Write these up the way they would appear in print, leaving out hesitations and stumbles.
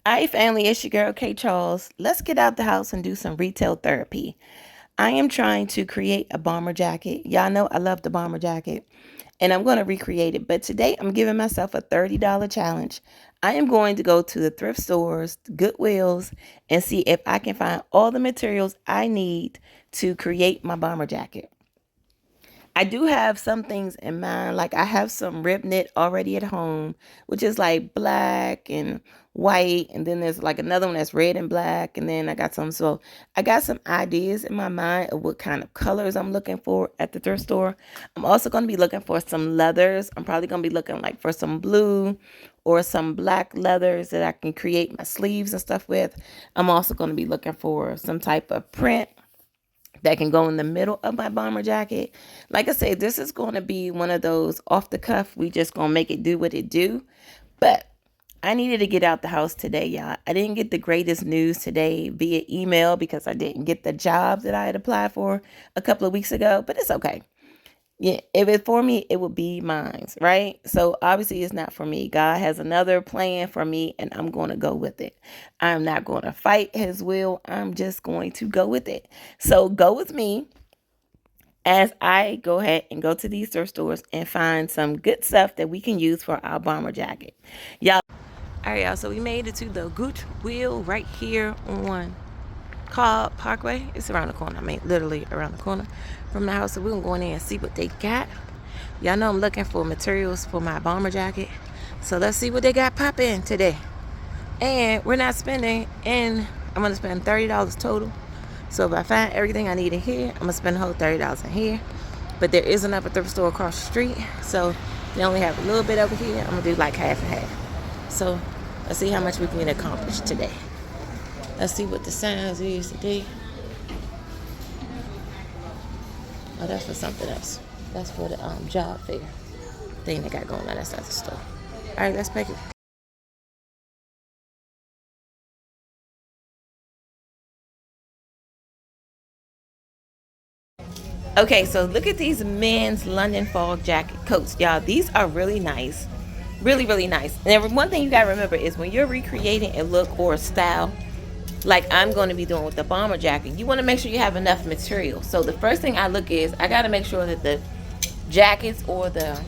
Hi, family. It's your girl, KCharles. Let's get out the house and do some retail therapy. I am trying to create a bomber jacket. Y'all know I love the bomber jacket, and I'm going to recreate it. But today, I'm giving myself a $30 challenge. I am going to go to the thrift stores, the Goodwills, and see if I can find all the materials I need to create my bomber jacket. I do have some things in mind. Like I have some rib knit already at home, which is like black and white. And then there's like another one that's red and black. And then I got some. So I got some ideas in my mind of what kind of colors I'm looking for at the thrift store. I'm also going to be looking for some leathers. I'm probably going to be looking like for some blue or some black leathers that I can create my sleeves and stuff with. I'm also going to be looking for some type of print that can go in the middle of my bomber jacket. Like I said, this is going to be one of those off the cuff. We just going to make it do what it do. But I needed to get out the house today, y'all. I didn't get the greatest news today via email because I didn't get the job that I had applied for a couple of weeks ago, but it's okay. Yeah, if it's for me, it would be mine, right? So obviously it's not for me. God has another plan for me and I'm going to go with it. I'm not going to fight his will. I'm just going to go with it. So go with me as I go ahead and go to these thrift stores and find some good stuff that we can use for our bomber jacket. Y'all. All right, y'all. So we made it to the Goodwill right here on called Parkway. It's around the corner. I mean, literally around the corner from the house. So we're going to go in there and see what they got. Y'all know I'm looking for materials for my bomber jacket. So let's see what they got popping today. And we're not spending, and I'm going to spend $30 total. So if I find everything I need in here, I'm going to spend the whole $30 in here. But there is another thrift store across the street. So they only have a little bit over here. I'm going to do like half and half. So let's see how much we can accomplish today. Let's see what the size is today. Oh, that's for something else. That's for the job fair thing they got going on. That's at the store. All right, let's pack it. Okay, so look at these men's London fog jacket coats, y'all. These are really nice. Really, really nice. And one thing you gotta remember is when you're recreating a look or a style, like I'm going to be doing with the bomber jacket, you want to make sure you have enough material. So the first thing I look is I got to make sure that the jackets or the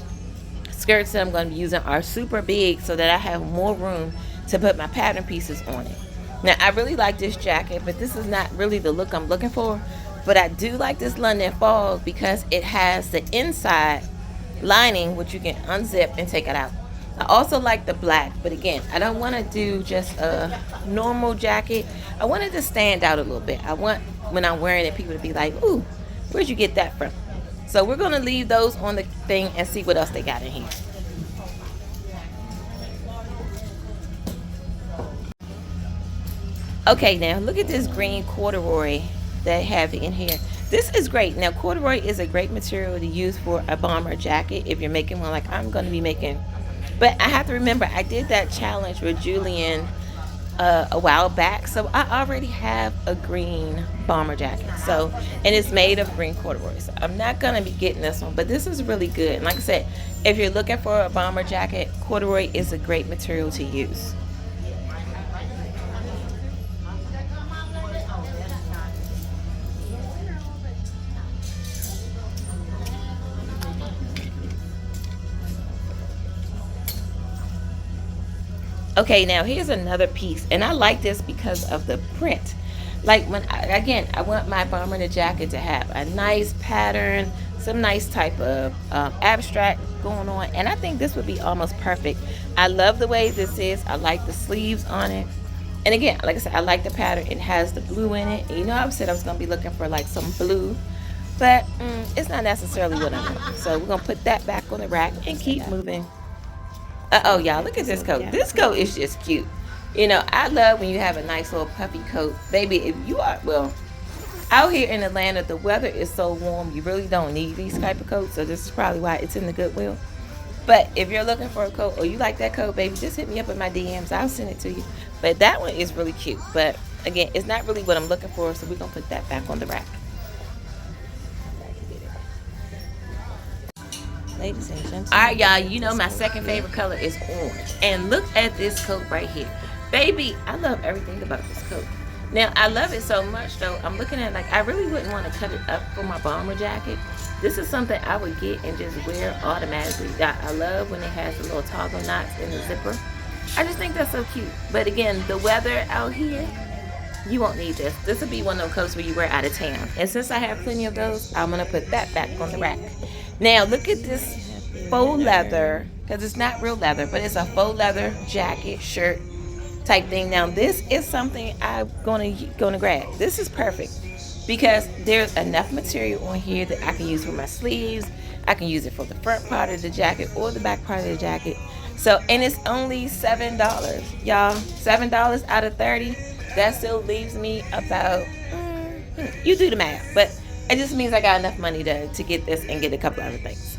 skirts that I'm going to be using are super big so that I have more room to put my pattern pieces on it. Now I really like this jacket, but this is not really the look I'm looking for. But I do like this London fog because it has the inside lining which you can unzip and take it out. I also like the black, but again, I don't want to do just a normal jacket. I want it to stand out a little bit. I want when I'm wearing it, people to be like, ooh, where'd you get that from? So we're going to leave those on the thing and see what else they got in here. Okay, now look at this green corduroy they have in here. This is great. Now, corduroy is a great material to use for a bomber jacket if you're making one like I'm going to be making. But I have to remember, I did that challenge with Julian a while back. So I already have a green bomber jacket. So, and it's made of green corduroy. So I'm not going to be getting this one, but this is really good. And like I said, if you're looking for a bomber jacket, corduroy is a great material to use. Okay, now here's another piece, and I like this because of the print. Like again, I want my bomber jacket to have a nice pattern, some nice type of abstract going on, and I think this would be almost perfect. I love the way this is. I like the sleeves on it, and again, like I said, I like the pattern. It has the blue in it. And you know, I said I was gonna be looking for like some blue, but it's not necessarily what I want. So we're gonna put that back on the rack and keep moving. Oh, y'all, look at this coat. This coat is just cute. You know, I love when you have a nice little puffy coat. Baby, if you are, well, out here in Atlanta, the weather is so warm, you really don't need these type of coats. So this is probably why it's in the Goodwill. But if you're looking for a coat or you like that coat, baby, just hit me up in my DMs. I'll send it to you. But that one is really cute. But again, it's not really what I'm looking for. So we're going to put that back on the rack. Ladies and gentlemen. All right, y'all, you know my second favorite color is orange. And look at this coat right here. Baby, I love everything about this coat. Now, I love it so much, though. I'm looking at, like, I really wouldn't want to cut it up for my bomber jacket. This is something I would get and just wear automatically. I love when it has the little toggle knots in the zipper. I just think that's so cute. But again, the weather out here, you won't need this. This will be one of those coats where you wear out of town. And since I have plenty of those, I'm going to put that back on the rack. Now, look at this faux leather, because it's not real leather, but it's a faux leather jacket, shirt type thing. Now, this is something I'm gonna grab. This is perfect because there's enough material on here that I can use for my sleeves. I can use it for the front part of the jacket or the back part of the jacket. So, and it's only $7, y'all. $7 out of 30. That still leaves me about, you do the math, but it just means I got enough money to get this and get a couple other things.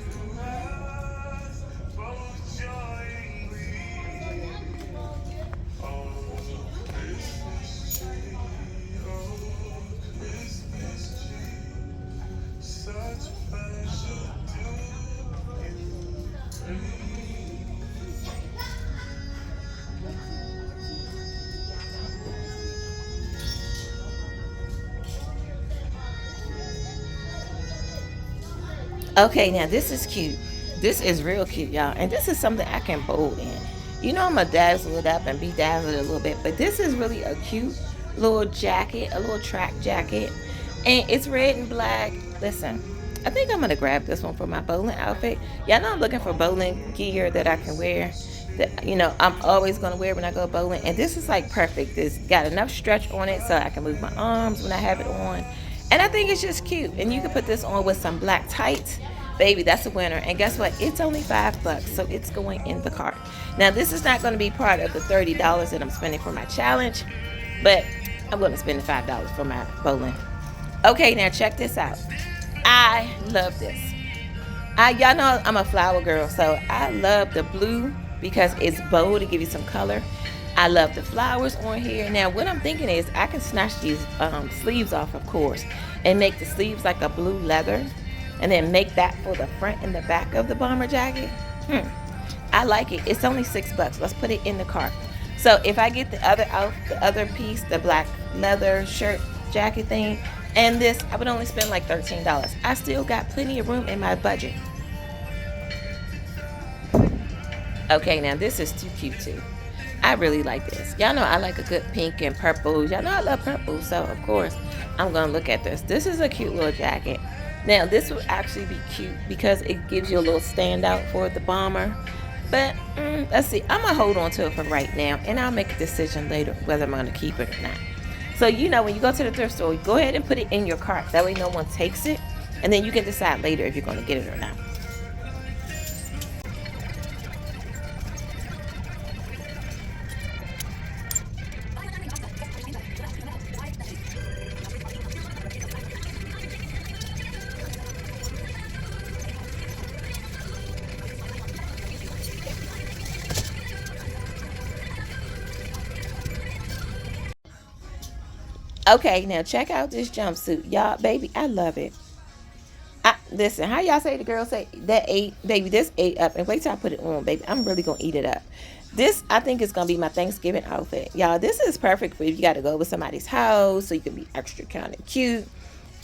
Okay, now this is cute. This is real cute, y'all. And this is something I can bold in. You know I'm going to dazzle it up and bedazzle it a little bit. But this is really a cute little jacket, a little track jacket. And it's red and black. Listen, I think I'm going to grab this one for my bowling outfit. Y'all know I'm looking for bowling gear that I can wear. That, you know, I'm always going to wear when I go bowling. And this is like perfect. It's got enough stretch on it so I can move my arms when I have it on. And I think it's just cute. And you can put this on with some black tights. Baby, that's a winner. And guess what? It's only $5, so it's going in the cart. Now, this is not going to be part of the $30 that I'm spending for my challenge, but I'm going to spend the $5 for my bowling. Okay, now check this out. I love this. Y'all know I'm a flower girl, so I love the blue because it's bold to give you some color. I love the flowers on here. Now, what I'm thinking is I can snatch these sleeves off, of course, and make the sleeves like a blue leather, and then make that for the front and the back of the bomber jacket. I like it. It's only $6. Let's put it in the cart. So if I get the other piece, the black leather shirt jacket thing, and this, I would only spend like $13. I still got plenty of room in my budget. Okay, now this is too cute too. I really like this. Y'all know I like a good pink and purple. Y'all know I love purple, so of course I'm gonna look at this. This is a cute little jacket. Now this will actually be cute because it gives you a little standout for the bomber. But let's see. I'm gonna hold on to it for right now, and I'll make a decision later whether I'm gonna keep it or not. So you know, when you go to the thrift store, go ahead and put it in your cart. That way no one takes it, and then you can decide later if you're gonna get it or not. Okay, now check out this jumpsuit. Y'all, baby, I love it. Listen, how y'all say the girls say that ate, baby, this ate up. And wait till I put it on, baby. I'm really going to eat it up. This, I think, is going to be my Thanksgiving outfit. Y'all, this is perfect for if you got to go over somebody's house so you can be extra kind of cute.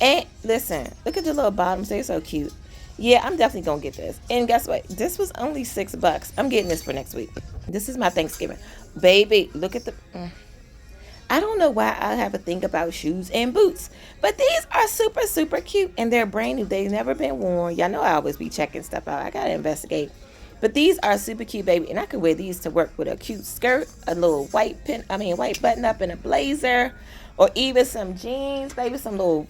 And listen, look at the little bottoms. They're so cute. Yeah, I'm definitely going to get this. And guess what? This was only $6. I'm getting this for next week. This is my Thanksgiving. Baby, look at the... I don't know why I have a thing about shoes and boots, but these are super, super cute, and they're brand new. They've never been worn. Y'all know I always be checking stuff out. I gotta investigate. But these are super cute, baby, and I could wear these to work with a cute skirt, a little white white button up, and a blazer, or even some jeans, baby, some little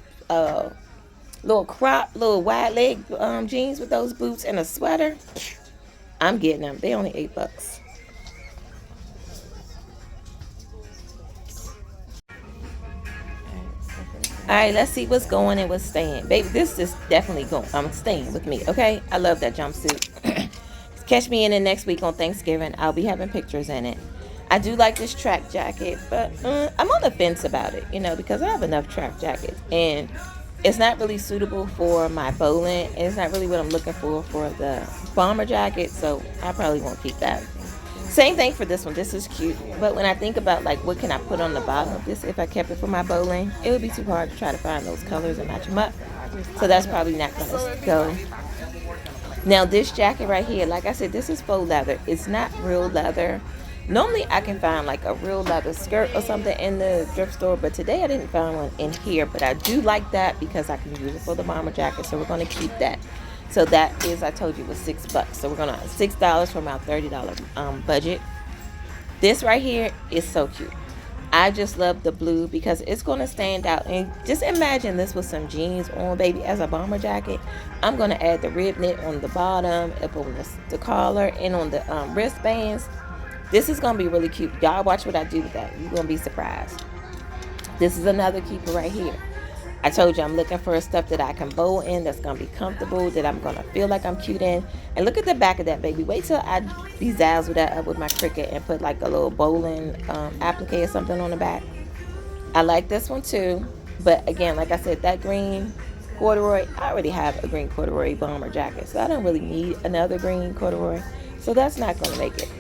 crop, little wide leg jeans with those boots and a sweater. I'm getting them. They only $8. All right, let's see what's going and what's staying. Baby, this is definitely going. I'm staying with me, okay? I love that jumpsuit. Catch me in it next week on Thanksgiving. I'll be having pictures in it. I do like this track jacket, but I'm on the fence about it, you know, because I have enough track jackets. And it's not really suitable for my bowling. And it's not really what I'm looking for the bomber jacket, so I probably won't keep that. Same thing for this one. This is cute. But when I think about like what can I put on the bottom of this if I kept it for my bowling, it would be too hard to try to find those colors and match them up. So that's probably not going to go. Now this jacket right here, like I said, this is faux leather. It's not real leather. Normally I can find like a real leather skirt or something in the thrift store, but today I didn't find one in here. But I do like that because I can use it for the bomber jacket, so we're going to keep that. So that is, I told you, was $6. So we're gonna $6 from our $30 budget. This right here is so cute. I just love the blue because it's gonna stand out. And just imagine this with some jeans on, baby, as a bomber jacket. I'm gonna add the rib knit on the bottom, up on the collar, and on the wristbands. This is gonna be really cute. Y'all watch what I do with that. You're gonna be surprised. This is another keeper right here. I told you I'm looking for stuff that I can bowl in, that's going to be comfortable, that I'm going to feel like I'm cute in. And look at the back of that, baby. Wait till I bezazzle that up with my Cricut and put like a little bowling applique or something on the back. I like this one too. But again, like I said, that green corduroy, I already have a green corduroy bomber jacket. So I don't really need another green corduroy. So that's not going to make it.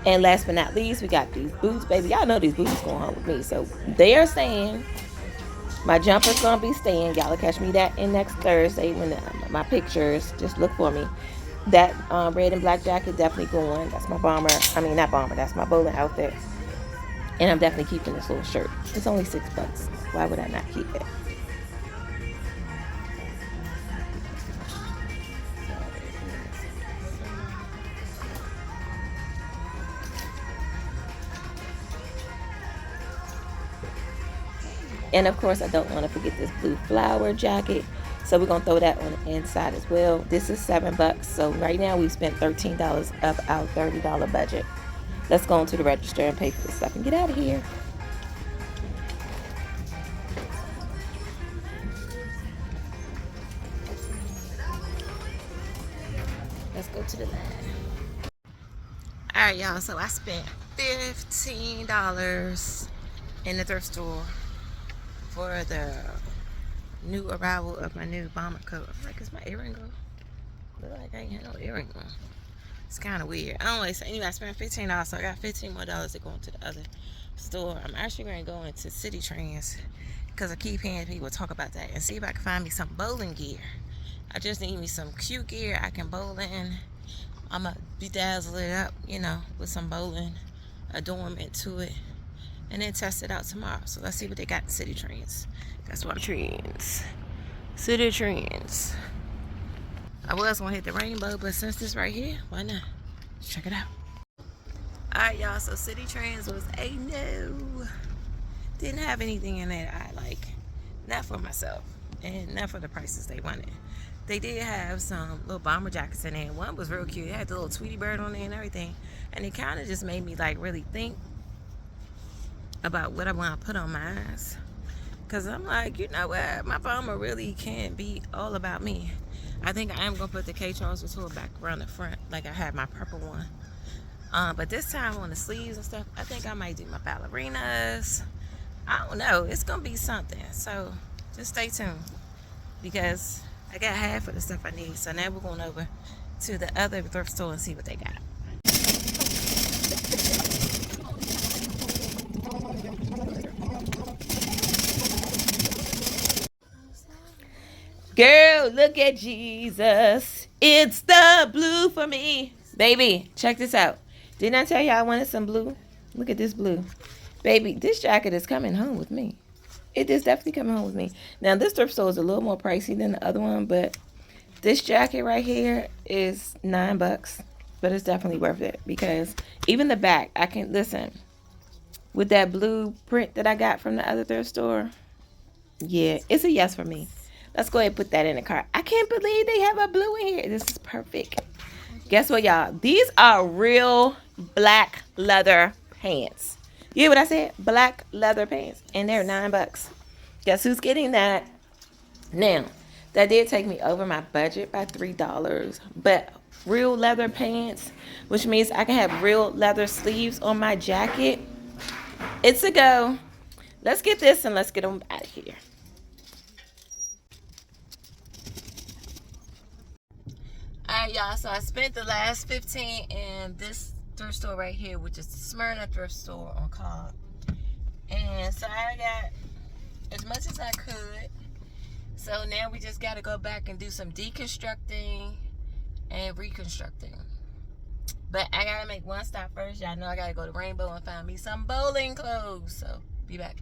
And last but not least, we got these boots, baby. Y'all know these boots going home with me. So they are staying. My jumper's going to be staying. Y'all will catch me that in next Thursday when my pictures, just look for me. That red and black jacket definitely going. That's my bomber. I mean, not bomber. That's my bowling outfit. And I'm definitely keeping this little shirt. It's only $6. Why would I not keep it? And of course, I don't want to forget this blue flower jacket. So we're going to throw that on the inside as well. This is $7. So right now we've spent $13 of our $30 budget. Let's go into the register and pay for this stuff and get out of here. Let's go to the line. All right, y'all. So I spent $15 in the thrift store for the new arrival of my new bomber coat. I'm like, is my earring on? Look like I ain't had no earring on. It's kind of weird. Anyway, I spent $15, so I got $15 more to go into the other store. I'm actually going to go into City Trends because I keep hearing people talk about that and see if I can find me some bowling gear. I just need me some cute gear I can bowl in. I'm going to bedazzle it up, you know, with some bowling adornment to it. And then test it out tomorrow. So let's see what they got in City Trends. That's what Trends. City Trends. I was gonna hit the rainbow, but since this right here, why not? Let's check it out. Alright, y'all, so City Trends was a no. Didn't have anything in there I like. Not for myself. And not for the prices they wanted. They did have some little bomber jackets in there. One was real cute. It had the little Tweety bird on there and everything. And it kind of just made me like really think about what I want to put on mine. Because I'm like, you know what? My bomber really can't be all about me. I think I am going to put the KCharles Couture back around the front like I had my purple one. But this time on the sleeves and stuff, I think I might do my ballerinas. I don't know. It's going to be something. So just stay tuned. Because I got half of the stuff I need. So now we're going over to the other thrift store and see what they got. Girl, look at Jesus. It's the blue for me. Baby, check this out. Didn't I tell you I wanted some blue? Look at this blue. Baby, this jacket is coming home with me. It is definitely coming home with me. Now, this thrift store is a little more pricey than the other one, but this jacket right here is $9. But it's definitely worth it because even the back, I can, listen, with that blue print that I got from the other thrift store, yeah, it's a yes for me. Let's go ahead and put that in the cart. I can't believe they have a blue in here. This is perfect. Guess what, y'all? These are real black leather pants. You hear what I said? Black leather pants. And they're $9. Guess who's getting that? Now, that did take me over my budget by $3. But real leather pants, which means I can have real leather sleeves on my jacket. It's a go. Let's get this and let's get them out of here. Alright, right, y'all. So I spent the last 15 in this thrift store right here, which is the Smyrna thrift store on Cobb. And so I got as much as I could. So now we just got to go back and do some deconstructing and reconstructing. But I got to make one stop first. Y'all know I got to go to Rainbow and find me some bowling clothes. So be back.